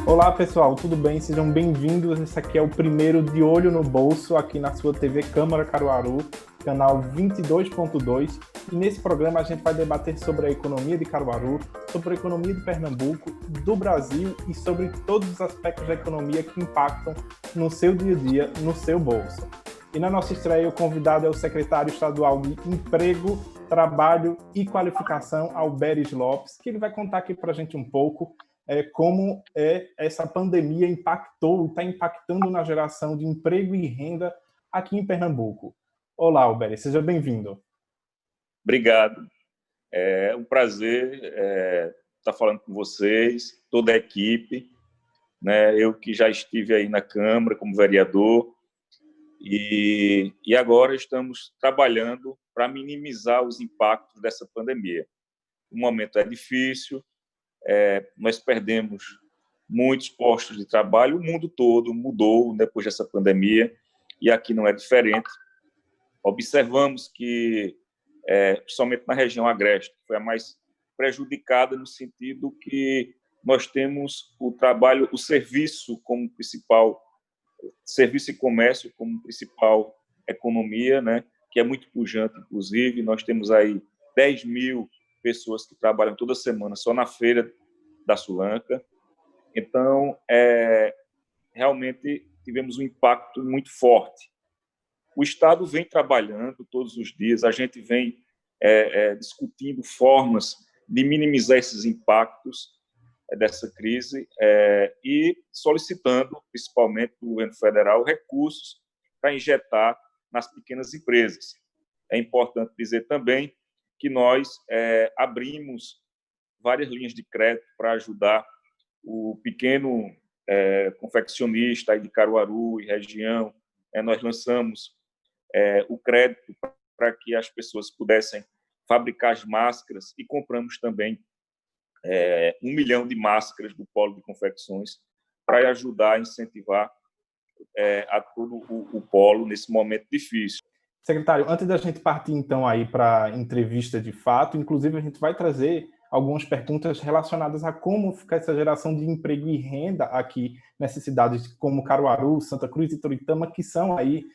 Olá pessoal, tudo bem? Sejam bem-vindos. Esse aqui é o primeiro De Olho no Bolso aqui na sua TV Câmara Caruaru, canal 22.2. E nesse programa a gente vai debater sobre a economia de Caruaru, sobre a economia de Pernambuco, do Brasil e sobre todos os aspectos da economia que impactam no seu dia a dia, no seu bolso. E na nossa estreia o convidado é o secretário estadual de Emprego, Trabalho e Qualificação, Alberes Lopes, que ele vai contar aqui para a gente um pouco como essa pandemia está impactando na geração de emprego e renda aqui em Pernambuco. Olá, Alberes, seja bem-vindo. Obrigado. É um prazer estar falando com vocês, toda a equipe, né? Eu que já estive aí na Câmara como vereador e agora estamos trabalhando para minimizar os impactos dessa pandemia. O momento é difícil, nós perdemos muitos postos de trabalho, o mundo todo mudou depois dessa pandemia e aqui não é diferente. Observamos que, principalmente na região agreste, foi a mais prejudicada no sentido que nós temos o serviço como principal, serviço e comércio como principal economia, né, que é muito pujante, inclusive. Nós temos aí 10 mil pessoas que trabalham toda semana só na feira da Sulanca. Então, realmente tivemos um impacto muito forte. O Estado vem trabalhando todos os dias, a gente vem discutindo formas de minimizar esses impactos dessa crise e solicitando, principalmente do governo federal, recursos para injetar nas pequenas empresas. É importante dizer também que nós abrimos várias linhas de crédito para ajudar o pequeno confeccionista aí de Caruaru e região. Nós lançamos o crédito para que as pessoas pudessem fabricar as máscaras e compramos também 1 milhão de máscaras do Polo de Confecções para ajudar a incentivar a todo o Polo nesse momento difícil. Secretário, antes da gente partir então aí para a entrevista de fato, inclusive a gente vai trazer algumas perguntas relacionadas a como fica essa geração de emprego e renda aqui nessas cidades como Caruaru, Santa Cruz e Toritama, que são aí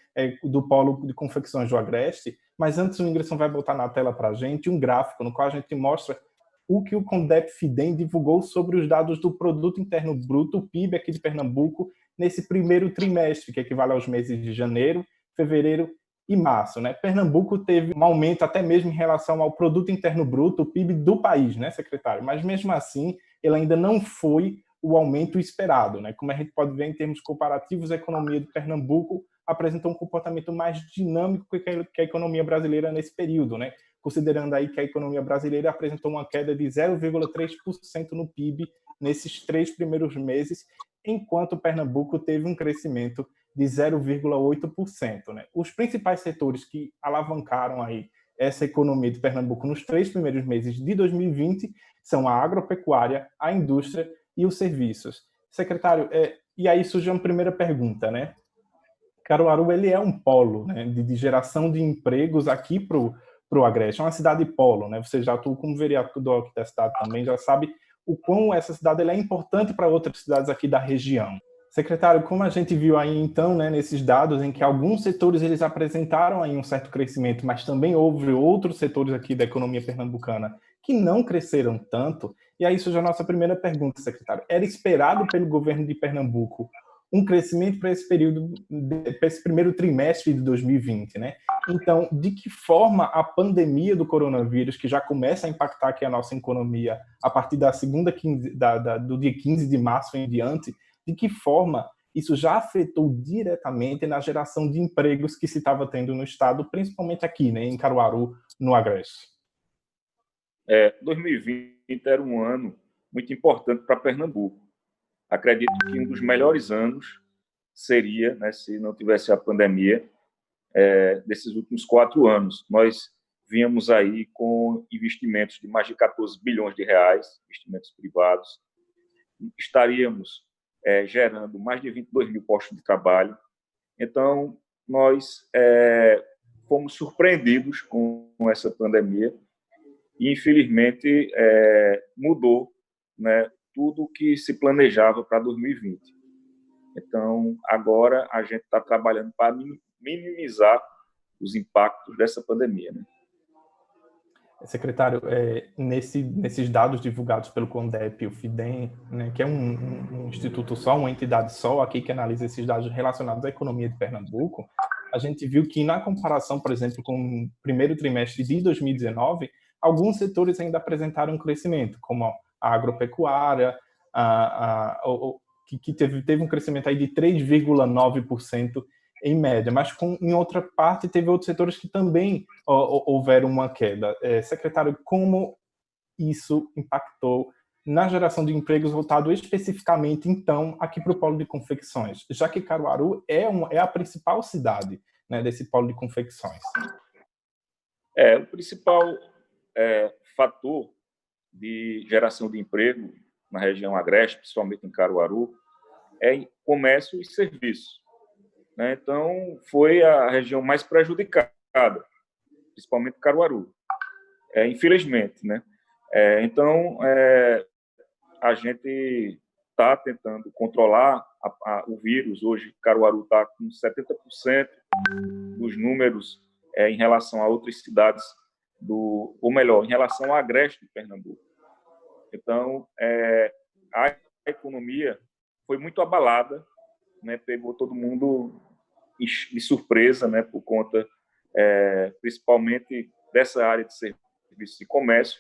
do Polo de Confecções do Agreste. Mas antes o Ingresson vai botar na tela para a gente um gráfico no qual a gente mostra o que o CONDEP-FIDEM divulgou sobre os dados do Produto Interno Bruto, o PIB aqui de Pernambuco, nesse primeiro trimestre, que equivale aos meses de janeiro, fevereiro e março, né? Pernambuco teve um aumento até mesmo em relação ao Produto Interno Bruto, o PIB do país, né, secretário? Mas mesmo assim, ele ainda não foi o aumento esperado, né? Como a gente pode ver em termos comparativos, a economia de Pernambuco apresentou um comportamento mais dinâmico que a economia brasileira nesse período, né? Considerando aí que a economia brasileira apresentou uma queda de 0,3% no PIB nesses 3 primeiros meses, enquanto Pernambuco teve um crescimento de 0,8%. Né? Os principais setores que alavancaram aí essa economia de Pernambuco nos 3 primeiros meses de 2020 são a agropecuária, a indústria e os serviços. Secretário, e aí surge uma primeira pergunta, né? Caruaru ele é um polo, né, de geração de empregos aqui para o Agreste, é uma cidade polo, né? Você já atua como vereador aqui da cidade também, já sabe o quão essa cidade ela é importante para outras cidades aqui da região. Secretário, como a gente viu aí então, né, nesses dados em que alguns setores eles apresentaram aí um certo crescimento, mas também houve outros setores aqui da economia pernambucana que não cresceram tanto, e aí surge a nossa primeira pergunta, secretário. Era esperado pelo governo de Pernambuco um crescimento para esse período, para esse primeiro trimestre de 2020, né? Então, de que forma a pandemia do coronavírus, que já começa a impactar aqui a nossa economia a partir da do dia 15 de março em diante, de que forma isso já afetou diretamente na geração de empregos que se estava tendo no estado, principalmente aqui, né, em Caruaru, no Agreste? 2020 era um ano muito importante para Pernambuco. Acredito que um dos melhores anos seria, né, se não tivesse a pandemia, desses últimos 4 anos. Nós vínhamos aí com investimentos de mais de 14 bilhões de reais, investimentos privados. Estaríamos gerando mais de 22 mil postos de trabalho. Então, nós fomos surpreendidos com essa pandemia e, infelizmente, mudou, né, tudo que se planejava para 2020. Então, agora a gente está trabalhando para minimizar os impactos dessa pandemia, né? Secretário, nesses dados divulgados pelo CONDEP, o FIDEM, né, que é um instituto só, uma entidade só aqui que analisa esses dados relacionados à economia de Pernambuco, a gente viu que, na comparação, por exemplo, com o primeiro trimestre de 2019, alguns setores ainda apresentaram um crescimento, como a agropecuária, que teve um crescimento aí de 3,9% em média, mas em outra parte teve outros setores que também houveram uma queda. Secretário, como isso impactou na geração de empregos voltado especificamente, então, aqui para o polo de confecções, já que Caruaru é a principal cidade, né, desse polo de confecções? O principal fator de geração de emprego na região agreste, principalmente em Caruaru, é comércio e serviços. Então, foi a região mais prejudicada, principalmente Caruaru, infelizmente, né? Então, a gente está tentando controlar o vírus. Hoje, Caruaru está com 70% dos números em relação a outras cidades, ou melhor, em relação ao agreste de Pernambuco. Então, a economia foi muito abalada, né? Pegou todo mundo de surpresa, né? Por conta, principalmente, dessa área de serviços e comércio.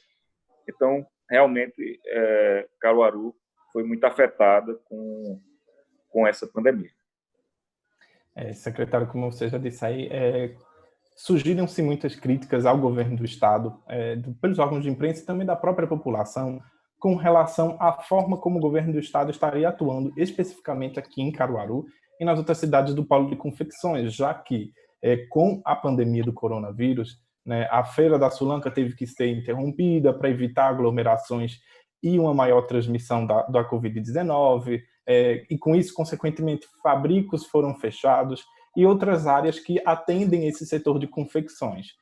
Então, realmente, Caruaru foi muito afetada com essa pandemia. Secretário, como você já disse aí, surgiram-se muitas críticas ao governo do Estado, pelos órgãos de imprensa e também da própria população, com relação à forma como o governo do Estado estaria atuando especificamente aqui em Caruaru e nas outras cidades do polo de confecções, já que, com a pandemia do coronavírus, né, a Feira da Sulanca teve que ser interrompida para evitar aglomerações e uma maior transmissão da Covid-19, e com isso, consequentemente, fabricos foram fechados e outras áreas que atendem esse setor de confecções.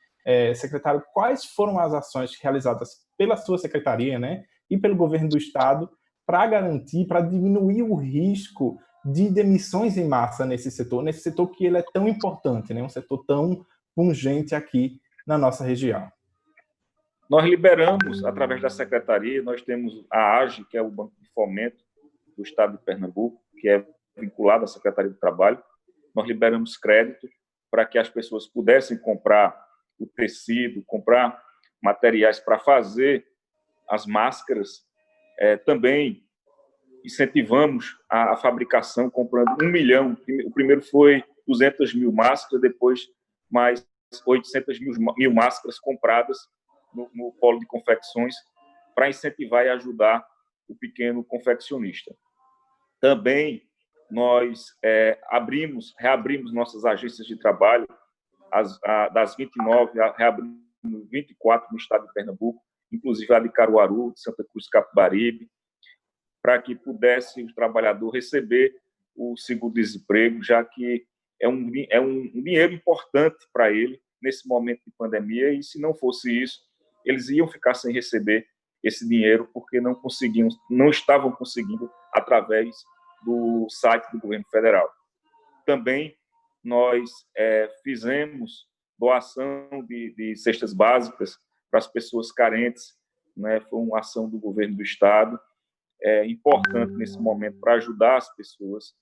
Secretário, quais foram as ações realizadas pela sua secretaria, né, e pelo governo do Estado para garantir, para diminuir o risco de demissões em massa nesse setor que ele é tão importante, né, um setor tão pungente aqui na nossa região? Nós liberamos, através da secretaria, nós temos a AGE, que é o Banco de Fomento do Estado de Pernambuco, que é vinculado à Secretaria do Trabalho. Nós liberamos crédito para que as pessoas pudessem comprar o tecido, comprar materiais para fazer as máscaras. Também incentivamos a fabricação, comprando 1 milhão. O primeiro foi 200 mil máscaras, depois mais 800 mil máscaras compradas no polo de confecções para incentivar e ajudar o pequeno confeccionista. Também nós reabrimos nossas agências de trabalho, das 29, reabrimos 24 no estado de Pernambuco, inclusive a de Caruaru, de Santa Cruz, Capibaribe, para que pudesse o trabalhador receber o seguro-desemprego, já que é um dinheiro importante para ele nesse momento de pandemia, e se não fosse isso, eles iam ficar sem receber esse dinheiro porque não estavam conseguindo através do site do governo federal. Também nós fizemos doação de cestas básicas para as pessoas carentes, né? Foi uma ação do governo do Estado, importante nesse momento para ajudar as pessoas.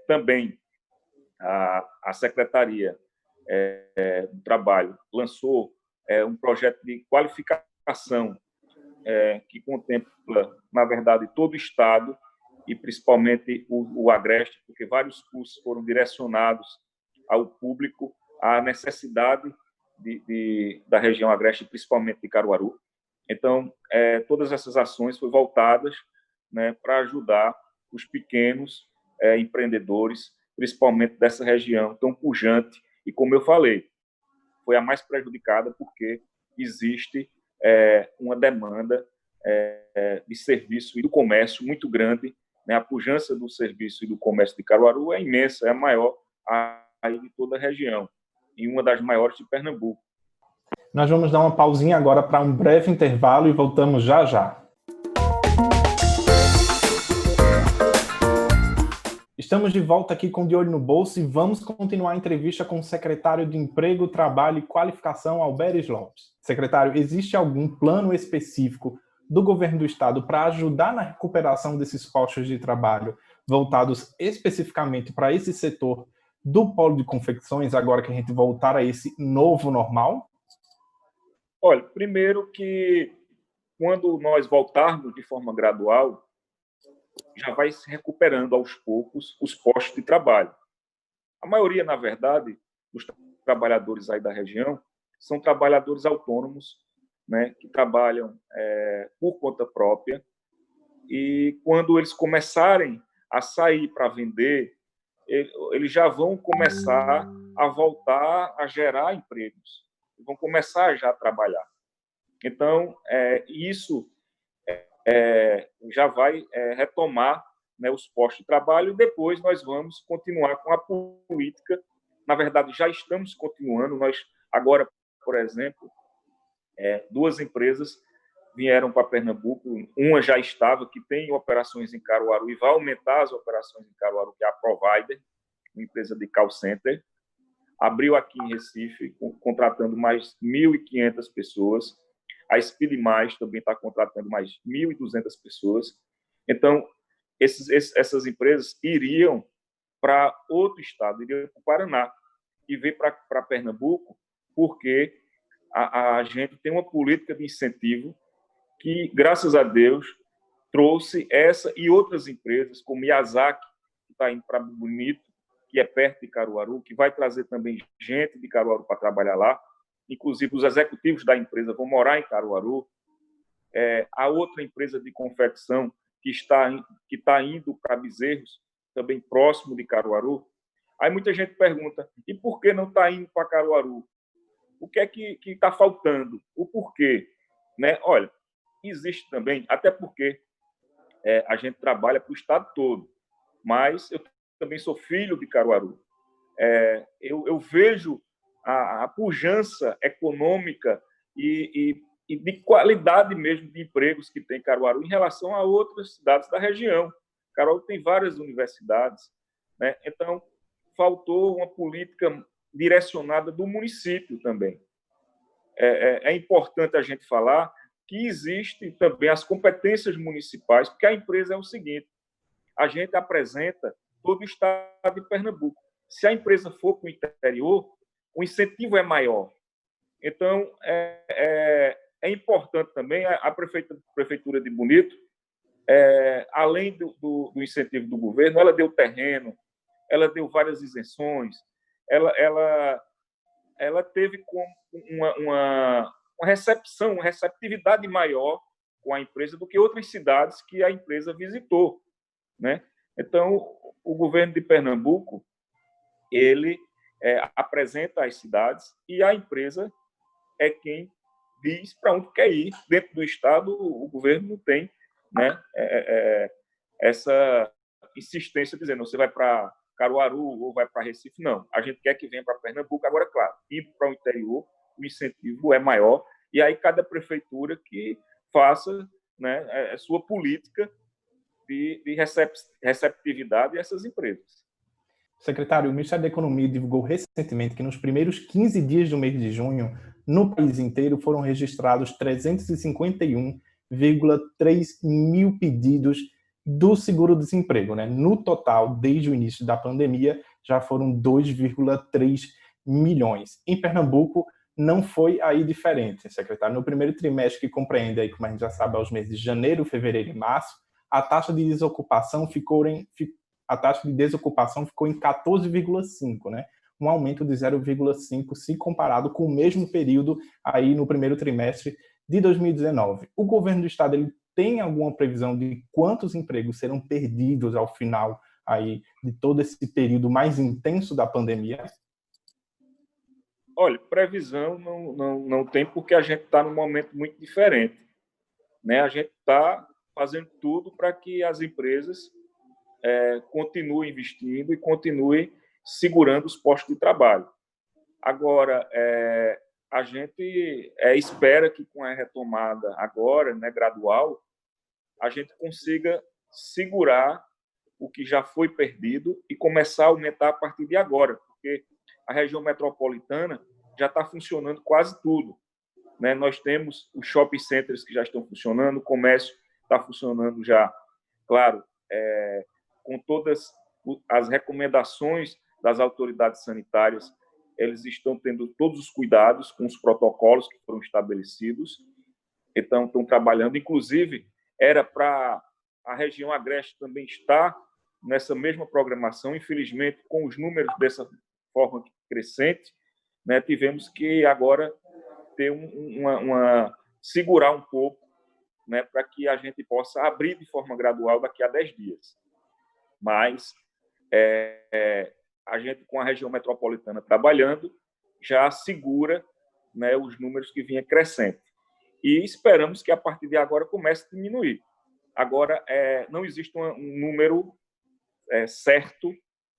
Também a Secretaria do Trabalho lançou um projeto de qualificação que contempla, na verdade, todo o Estado e principalmente o agreste, porque vários cursos foram direcionados ao público, à necessidade da região agreste, principalmente de Caruaru. Então, todas essas ações foram voltadas, né, para ajudar os pequenos empreendedores, principalmente dessa região tão pujante, e como eu falei, foi a mais prejudicada porque existe uma demanda de serviço e do comércio muito grande, né? A pujança do serviço e do comércio de Caruaru é imensa, é a maior aí de toda a região. e uma das maiores de Pernambuco. Nós vamos dar uma pausinha agora para um breve intervalo e voltamos já já. Estamos de volta aqui com De Olho no Bolso e vamos continuar a entrevista com o secretário de Emprego, Trabalho e Qualificação, Alberes Lopes. Secretário, existe algum plano específico do governo do estado para ajudar na recuperação desses postos de trabalho voltados especificamente para esse setor do polo de confecções, agora que a gente voltar a esse novo normal? Olha, primeiro que quando nós voltarmos de forma gradual, já vai se recuperando aos poucos os postos de trabalho. A maioria, na verdade, dos trabalhadores aí da região são trabalhadores autônomos, né, que trabalham por conta própria, e quando eles começarem a sair para vender, eles já vão começar a voltar a gerar empregos, vão começar já a trabalhar. Então, isso já vai retomar, né, os postos de trabalho, e depois nós vamos continuar com a política. Na verdade, já estamos continuando. Nós, agora, por exemplo, 2 empresas vieram para Pernambuco, uma já estava, que tem operações em Caruaru e vai aumentar as operações em Caruaru, que é a Provider, uma empresa de call center, abriu aqui em Recife, contratando mais 1.500 pessoas. A Speed Mais também está contratando mais 1.200 pessoas. Então, essas empresas iriam para outro estado, iriam para o Paraná, e veio para Pernambuco, porque a gente tem uma política de incentivo que, graças a Deus, trouxe essa e outras empresas, como Miyazaki, que está indo para Bonito, que é perto de Caruaru, que vai trazer também gente de Caruaru para trabalhar lá. Inclusive, os executivos da empresa vão morar em Caruaru. A outra empresa de confecção que está indo para Bezerros, também próximo de Caruaru. Aí muita gente pergunta, e por que não está indo para Caruaru? O que é que está faltando? O porquê? Né? Olha, existe também, até porque a gente trabalha para o estado todo, mas eu também sou filho de Caruaru. Eu vejo a pujança econômica e de qualidade mesmo de empregos que tem Caruaru em relação a outras cidades da região. Caruaru tem várias universidades, né? Então, faltou uma política direcionada do município também. É importante a gente falar que existem também as competências municipais, porque a empresa é o seguinte, a gente apresenta todo o estado de Pernambuco. Se a empresa for para o interior, o incentivo é maior. Então, é importante também a Prefeitura de Bonito, além do incentivo do governo, ela deu terreno, ela deu várias isenções, ela teve uma receptividade maior com a empresa do que outras cidades que a empresa visitou, né? Então, o governo de Pernambuco, ele apresenta as cidades e a empresa é quem diz para onde quer ir. Dentro do estado, o governo não tem, né, essa insistência dizendo você vai para Caruaru ou vai para Recife. Não, a gente quer que venha para Pernambuco. Agora, claro, ir para o interior, o incentivo é maior, e aí cada prefeitura que faça, né, a sua política de receptividade a essas empresas. Secretário, o Ministério da Economia divulgou recentemente que nos primeiros 15 dias do mês de junho, no país inteiro, foram registrados 351,3 mil pedidos do seguro-desemprego, né? No total, desde o início da pandemia, já foram 2,3 milhões. Em Pernambuco, não foi aí diferente, secretário. No primeiro trimestre, que compreende, aí, como a gente já sabe, os meses de janeiro, fevereiro e março, a taxa de desocupação ficou em 14,5, né? Um aumento de 0,5 se comparado com o mesmo período aí no primeiro trimestre de 2019. O governo do estado ele tem alguma previsão de quantos empregos serão perdidos ao final aí de todo esse período mais intenso da pandemia? Olha, previsão não tem, porque a gente está num momento muito diferente, né? A gente está fazendo tudo para que as empresas continuem investindo e continuem segurando os postos de trabalho. Agora, a gente espera que com a retomada agora, né, gradual, a gente consiga segurar o que já foi perdido e começar a aumentar a partir de agora, porque a região metropolitana já está funcionando quase tudo, né? Nós temos os shopping centers que já estão funcionando, o comércio está funcionando já, claro, com todas as recomendações das autoridades sanitárias, eles estão tendo todos os cuidados com os protocolos que foram estabelecidos, então estão trabalhando, inclusive era para a região agreste também estar nessa mesma programação, infelizmente com os números dessa forma crescente, né, tivemos que agora ter segurar um pouco, né, para que a gente possa abrir de forma gradual daqui a 10 dias. Mas a gente, com a região metropolitana trabalhando, já segura, né, os números que vinha crescendo. E esperamos que, a partir de agora, comece a diminuir. Agora, não existe um número certo,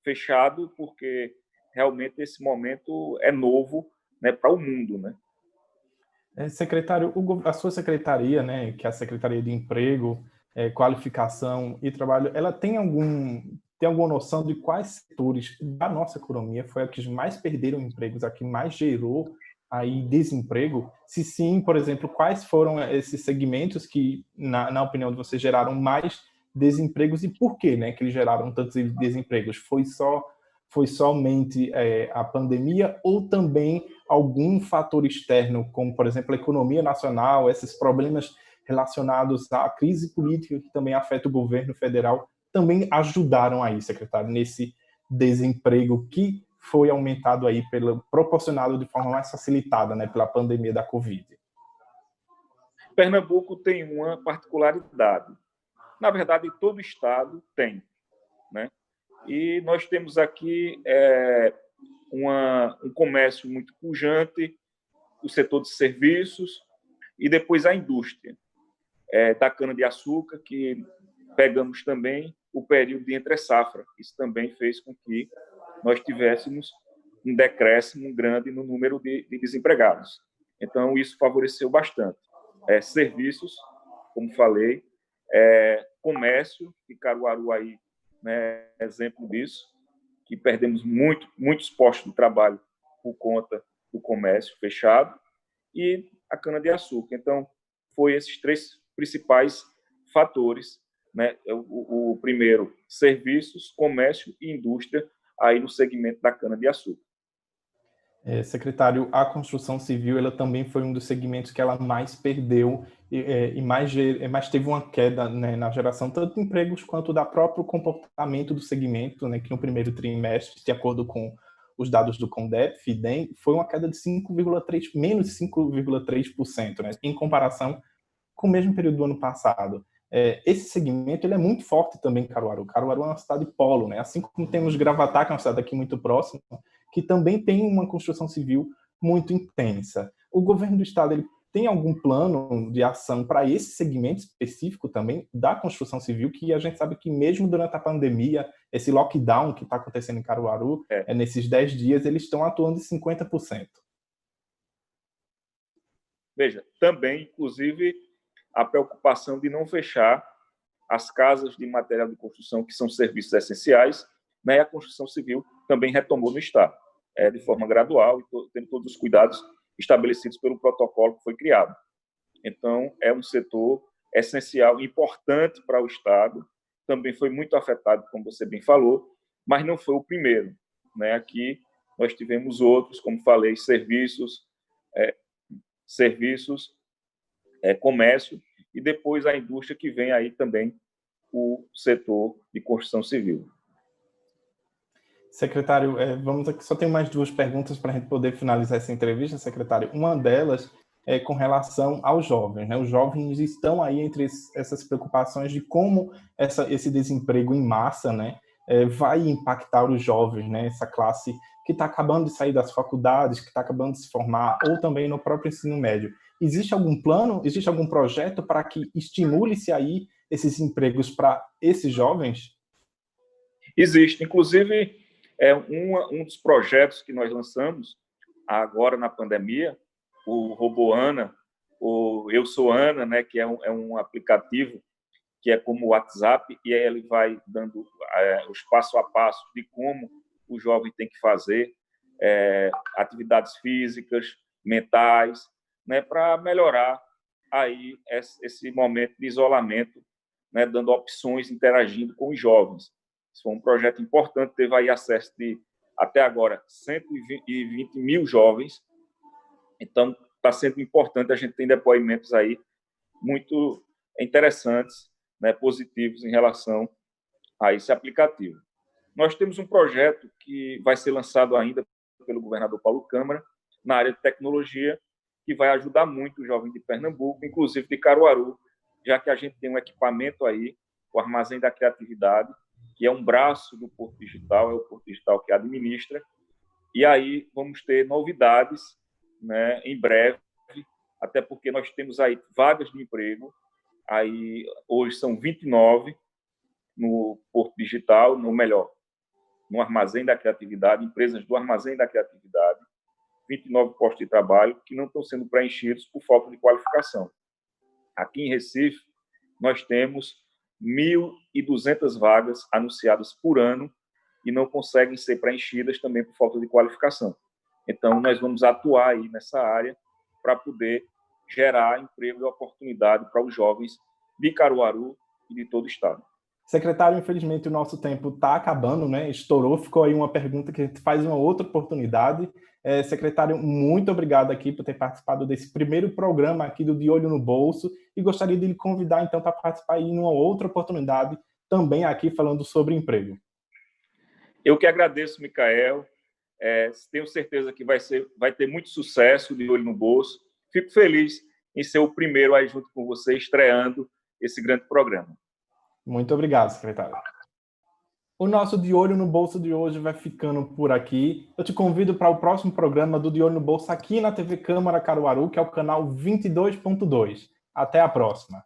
fechado, porque realmente esse momento é novo, né, para o mundo, né? Secretário, a sua secretaria, né, que é a Secretaria de Emprego, Qualificação e Trabalho, ela tem alguma noção de quais setores da nossa economia foi a que mais perderam empregos, a que mais gerou aí desemprego? Se sim, por exemplo, quais foram esses segmentos que, na opinião de vocês, geraram mais desempregos e por quê, né, que eles geraram tantos desempregos? Foi somente a pandemia ou também algum fator externo, como, por exemplo, a economia nacional, esses problemas relacionados à crise política que também afeta o governo federal, também ajudaram aí, secretário, nesse desemprego que foi aumentado aí, proporcionado de forma mais facilitada, né, pela pandemia da Covid? Pernambuco tem uma particularidade. Na verdade, todo estado tem, né? E nós temos aqui um comércio muito pujante, o setor de serviços e depois a indústria da cana-de-açúcar, que pegamos também o período de entre-safra. Isso também fez com que nós tivéssemos um decréscimo grande no número de desempregados. Então, isso favoreceu bastante. Serviços, como falei, comércio, e Caruaru aí, né, exemplo disso, que perdemos muitos postos de trabalho por conta do comércio fechado, e a cana-de-açúcar. Então, foi esses três principais fatores, né? O primeiro, serviços, comércio e indústria, aí no segmento da cana-de-açúcar. Secretário, a construção civil ela também foi um dos segmentos que ela mais perdeu e mais teve uma queda, né, na geração tanto de empregos quanto da próprio comportamento do segmento, né, que no primeiro trimestre, de acordo com os dados do CONDEP, FIDEM, foi uma queda de menos de 5,3%, né, em comparação com o mesmo período do ano passado. Esse segmento ele é muito forte também em Caruaru. Caruaru é uma cidade polo, né? Assim como temos Gravatá, que é uma cidade aqui muito próxima, que também tem uma construção civil muito intensa. O governo do estado ele tem algum plano de ação para esse segmento específico também da construção civil, que a gente sabe que mesmo durante a pandemia, esse lockdown que está acontecendo em Caruaru, nesses 10 dias, eles estão atuando em 50%. Veja, também, inclusive, a preocupação de não fechar as casas de material de construção, que são serviços essenciais, né? E a construção civil também retomou no estado, de forma gradual, e tendo todos os cuidados estabelecidos pelo protocolo que foi criado. Então, é um setor essencial, importante para o estado, também foi muito afetado, como você bem falou, mas não foi o primeiro, né? Aqui nós tivemos outros, como falei, serviços, comércio, e depois a indústria, que vem aí também o setor de construção civil. Secretário, vamos aqui, só tenho mais duas perguntas para a gente poder finalizar essa entrevista, secretário. Uma delas é com relação aos jovens, né? Os jovens estão aí entre essas preocupações de como esse desemprego em massa, né, vai impactar os jovens, né? Essa classe que está acabando de sair das faculdades, que está acabando de se formar, ou também no próprio ensino médio. Existe algum plano, existe algum projeto para que estimule-se aí esses empregos para esses jovens? Existe, inclusive, um dos projetos que nós lançamos agora na pandemia, o Roboana, o Eu Sou Ana, né, que é um aplicativo que é como o WhatsApp, e aí ele vai dando os passo a passo de como o jovem tem que fazer atividades físicas, mentais, né, para melhorar aí esse momento de isolamento, né, dando opções, interagindo com os jovens. Isso foi um projeto importante, teve aí acesso de, até agora, 120 mil jovens. Então, está sendo importante, a gente tem depoimentos aí muito interessantes, né, positivos em relação a esse aplicativo. Nós temos um projeto que vai ser lançado ainda pelo governador Paulo Câmara, na área de tecnologia, que vai ajudar muito o jovem de Pernambuco, inclusive de Caruaru, já que a gente tem um equipamento aí, o Armazém da Criatividade, que é um braço do Porto Digital, é o Porto Digital que administra, e aí vamos ter novidades, né, em breve, até porque nós temos aí vagas de emprego, aí hoje são 29 no Porto Digital, no Armazém da Criatividade, empresas do Armazém da Criatividade, 29 postos de trabalho que não estão sendo preenchidos por falta de qualificação. Aqui em Recife, nós temos 1.200 vagas anunciadas por ano e não conseguem ser preenchidas também por falta de qualificação. Então, nós vamos atuar aí nessa área para poder gerar emprego e oportunidade para os jovens de Caruaru e de todo o estado. Secretário, infelizmente o nosso tempo está acabando, né? Estourou, ficou aí uma pergunta que a gente faz em uma outra oportunidade. Secretário, muito obrigado aqui por ter participado desse primeiro programa aqui do De Olho no Bolso e gostaria de lhe convidar então para participar aí numa outra oportunidade também aqui falando sobre emprego. Eu que agradeço, Micael. Tenho certeza que vai ter muito sucesso de Olho no Bolso. Fico feliz em ser o primeiro aí junto com você, estreando esse grande programa. Muito obrigado, secretário. O nosso De Olho no Bolso de hoje vai ficando por aqui. Eu te convido para o próximo programa do De Olho no Bolso aqui na TV Câmara Caruaru, que é o canal 22.2. Até a próxima.